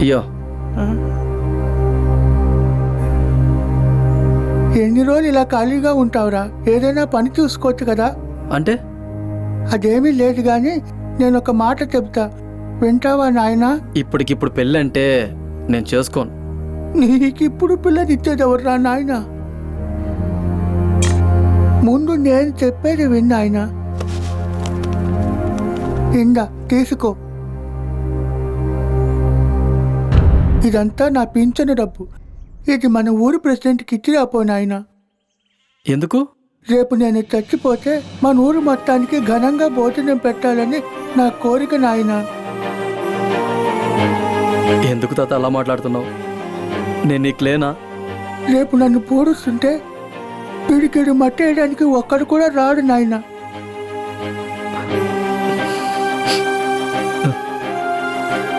అయ్యో, ఎన్ని రోజులు ఇలా ఖాళీగా ఉంటావురా? ఏదైనా పని చూసుకోవచ్చు కదా. అంటే అదేమీ లేదు గాని నేను ఒక మాట చెప్తా, వింటావా నాయనా? ఇప్పటికిప్పుడు పెళ్ళంటే నేను చేసుకోను. నీకిప్పుడు పిల్లనిచ్చేది ఎవర్రా నాయన? ముందు నేను చెప్పేది విన్నాయన. ఇందా తీసుకో, ఇదంతా నా పింఛను డబ్బు. ఇది మన ఊరు ప్రెసిడెంట్కి ఇచ్చి రాపోనాయన. ఎందుకు? రేపు నేను చచ్చిపోతే మన ఊరు మొత్తానికి ఘనంగా భోజనం పెట్టాలని నా కోరిక నాయన. ఎందుకు తాత అలా మాట్లాడుతున్నావు? నేను నీకు లేనా? రేపు నన్ను పూడుస్తుంటే పిడికిడు మట్టి వేయడానికి ఒక్కడు కూడా రాడు నాయన.